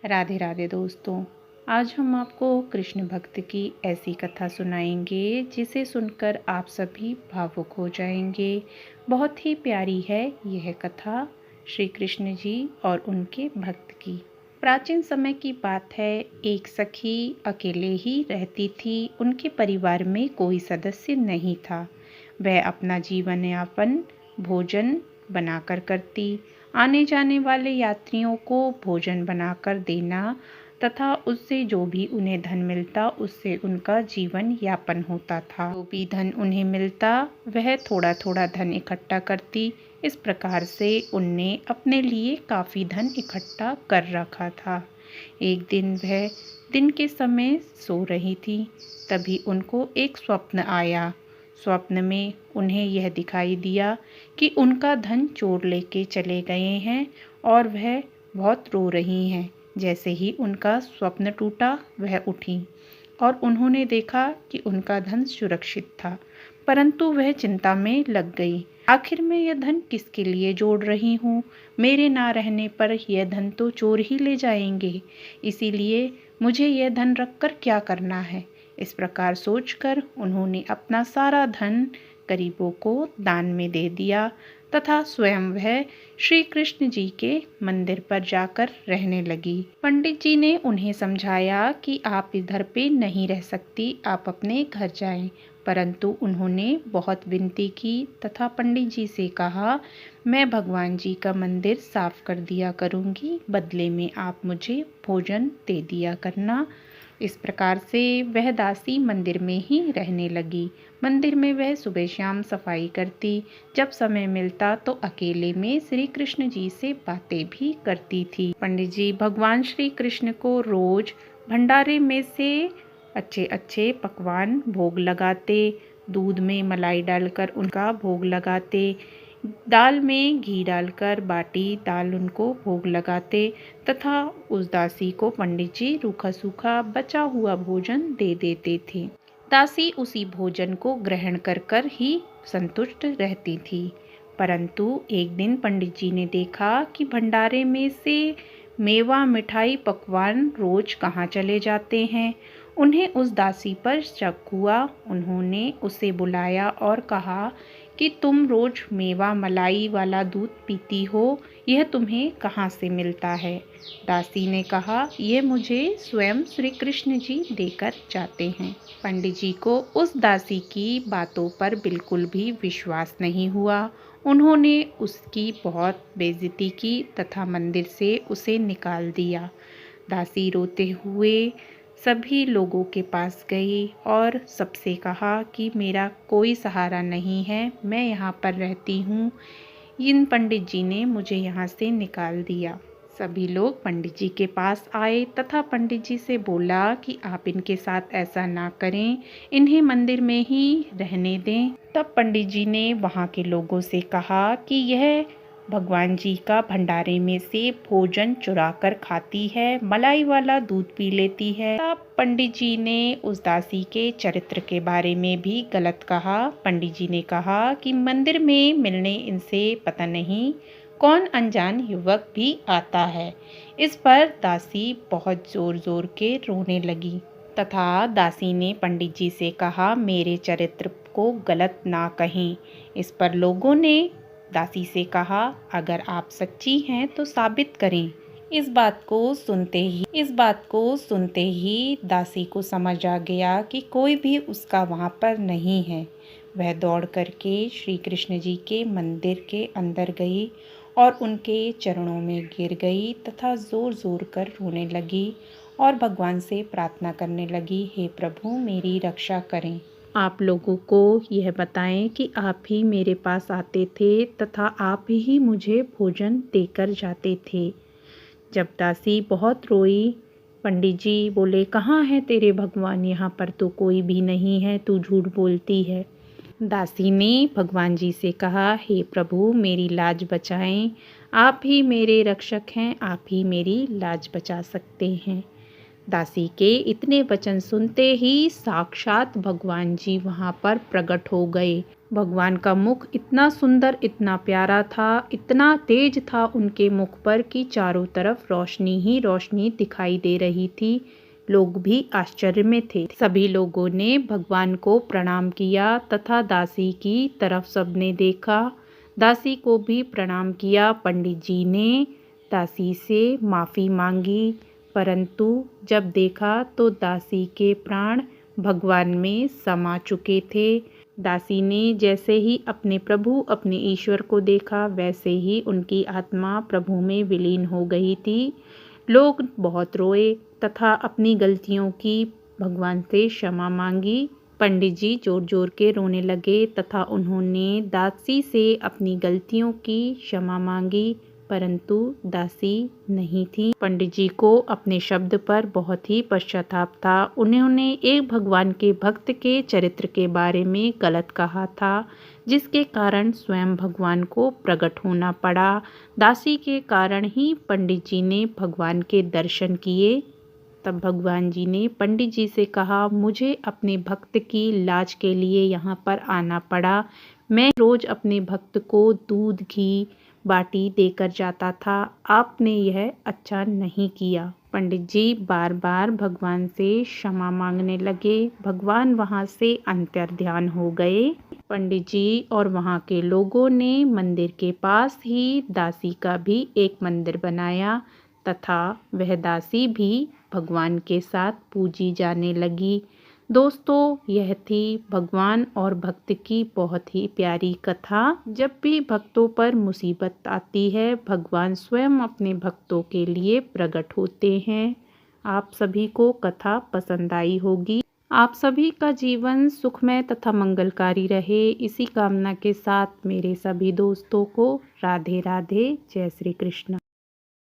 राधे राधे दोस्तों। आज हम आपको कृष्ण भक्त की ऐसी कथा सुनाएंगे जिसे सुनकर आप सभी भावुक हो जाएंगे। बहुत ही प्यारी है यह कथा श्री कृष्ण जी और उनके भक्त की। प्राचीन समय की बात है। एक सखी अकेले ही रहती थी। उनके परिवार में कोई सदस्य नहीं था। वह अपना जीवन यापन भोजन बनाकर करती, आने जाने वाले यात्रियों को भोजन बनाकर देना तथा उससे जो भी उन्हें धन मिलता उससे उनका जीवन यापन होता था। जो भी धन उन्हें मिलता वह थोड़ा थोड़ा धन इकट्ठा करती। इस प्रकार से उनने अपने लिए काफ़ी धन इकट्ठा कर रखा था। एक दिन वह दिन के समय सो रही थी, तभी उनको एक स्वप्न आया। स्वप्न में उन्हें यह दिखाई दिया कि उनका धन चोर लेके चले गए हैं और वह बहुत रो रही हैं। जैसे ही उनका स्वप्न टूटा वह उठी और उन्होंने देखा कि उनका धन सुरक्षित था, परंतु वह चिंता में लग गई। आखिर मैं यह धन किसके लिए जोड़ रही हूँ? मेरे ना रहने पर यह धन तो चोर ही ले जाएंगे, इसीलिए मुझे यह धन रखकर क्या करना है। इस प्रकार सोचकर उन्होंने अपना सारा धन गरीबों को दान में दे दिया तथा स्वयं वह श्री कृष्ण जी के मंदिर पर जाकर रहने लगी। पंडित जी ने उन्हें समझाया कि आप इधर पे नहीं रह सकती, आप अपने घर जाएं, परंतु उन्होंने बहुत विनती की तथा पंडित जी से कहा, मैं भगवान जी का मंदिर साफ कर दिया करूंगी, बदले में आप मुझे भोजन दे दिया करना। इस प्रकार से वह दासी मंदिर में ही रहने लगी। मंदिर में वह सुबह शाम सफाई करती। जब समय मिलता तो अकेले में श्री कृष्ण जी से बातें भी करती थी। पंडित जी भगवान श्री कृष्ण को रोज भंडारे में से अच्छे अच्छे पकवान भोग लगाते। दूध में मलाई डालकर उनका भोग लगाते, दाल में घी डालकर बाटी दाल उनको भोग लगाते तथा उस दासी को पंडित जी रूखा सूखा बचा हुआ भोजन दे देते थे। दासी उसी भोजन को ग्रहण कर कर ही संतुष्ट रहती थी। परंतु एक दिन पंडित जी ने देखा कि भंडारे में से मेवा मिठाई पकवान रोज कहाँ चले जाते हैं। उन्हें उस दासी पर शक हुआ। उन्होंने उसे बुलाया और कहा कि तुम रोज मेवा मलाई वाला दूध पीती हो, यह तुम्हें कहाँ से मिलता है? दासी ने कहा, यह मुझे स्वयं श्री कृष्ण जी देकर जाते हैं। पंडित जी को उस दासी की बातों पर बिल्कुल भी विश्वास नहीं हुआ। उन्होंने उसकी बहुत बेइज्जती की तथा मंदिर से उसे निकाल दिया। दासी रोते हुए सभी लोगों के पास गई और सबसे कहा कि मेरा कोई सहारा नहीं है, मैं यहाँ पर रहती हूँ, इन पंडित जी ने मुझे यहाँ से निकाल दिया। सभी लोग पंडित जी के पास आए तथा पंडित जी से बोला कि आप इनके साथ ऐसा ना करें, इन्हें मंदिर में ही रहने दें। तब पंडित जी ने वहाँ के लोगों से कहा कि यह भगवान जी का भंडारे में से भोजन चुरा कर खाती है, मलाई वाला दूध पी लेती है। तब पंडित जी ने उस दासी के चरित्र के बारे में भी गलत कहा। पंडित जी ने कहा कि मंदिर में मिलने इनसे पता नहीं कौन अनजान युवक भी आता है। इस पर दासी बहुत जोर जोर के रोने लगी तथा दासी ने पंडित जी से कहा, मेरे चरित्र को गलत ना कहें। इस पर लोगों ने दासी से कहा, अगर आप सच्ची हैं तो साबित करें। इस बात को सुनते ही दासी को समझ आ गया कि कोई भी उसका वहाँ पर नहीं है। वह दौड़ करके श्री कृष्ण जी के मंदिर के अंदर गई और उनके चरणों में गिर गई तथा जोर जोर कर रोने लगी और भगवान से प्रार्थना करने लगी, हे प्रभु मेरी रक्षा करें। आप लोगों को यह बताएं कि आप ही मेरे पास आते थे तथा आप ही मुझे भोजन देकर जाते थे। जब दासी बहुत रोई, पंडित जी बोले, कहाँ है तेरे भगवान? यहाँ पर तो कोई भी नहीं है, तू झूठ बोलती है। दासी ने भगवान जी से कहा, हे प्रभु मेरी लाज बचाएं, आप ही मेरे रक्षक हैं, आप ही मेरी लाज बचा सकते हैं। दासी के इतने वचन सुनते ही साक्षात भगवान जी वहाँ पर प्रकट हो गए। भगवान का मुख इतना सुंदर, इतना प्यारा था, इतना तेज था उनके मुख पर कि चारों तरफ रोशनी ही रोशनी दिखाई दे रही थी। लोग भी आश्चर्य में थे। सभी लोगों ने भगवान को प्रणाम किया तथा दासी की तरफ सबने देखा। दासी को भी प्रणाम किया। पंडित जी ने दासी से माफ़ी मांगी, परंतु जब देखा तो दासी के प्राण भगवान में समा चुके थे। दासी ने जैसे ही अपने प्रभु, अपने ईश्वर को देखा, वैसे ही उनकी आत्मा प्रभु में विलीन हो गई थी। लोग बहुत रोए तथा अपनी गलतियों की भगवान से क्षमा मांगी। पंडित जी जोर जोर के रोने लगे तथा उन्होंने दासी से अपनी गलतियों की क्षमा मांगी, परंतु दासी नहीं थी। पंडित जी को अपने शब्द पर बहुत ही पश्चाताप था। उन्होंने एक भगवान के भक्त के चरित्र के बारे में गलत कहा था, जिसके कारण स्वयं भगवान को प्रकट होना पड़ा। दासी के कारण ही पंडित जी ने भगवान के दर्शन किए। तब भगवान जी ने पंडित जी से कहा, मुझे अपने भक्त की लाज के लिए यहाँ पर आना पड़ा। मैं रोज अपने भक्त को दूध, घी, बाटी देकर जाता था। आपने यह अच्छा नहीं किया। पंडित जी बार बार भगवान से क्षमा मांगने लगे। भगवान वहाँ से अंतर्ध्यान हो गए। पंडित जी और वहाँ के लोगों ने मंदिर के पास ही दासी का भी एक मंदिर बनाया तथा वह दासी भी भगवान के साथ पूजी जाने लगी। दोस्तों, यह थी भगवान और भक्त की बहुत ही प्यारी कथा। जब भी भक्तों पर मुसीबत आती है, भगवान स्वयं अपने भक्तों के लिए प्रकट होते हैं। आप सभी को कथा पसंद आई होगी। आप सभी का जीवन सुखमय तथा मंगलकारी रहे, इसी कामना के साथ मेरे सभी दोस्तों को राधे राधे, जय श्री कृष्ण।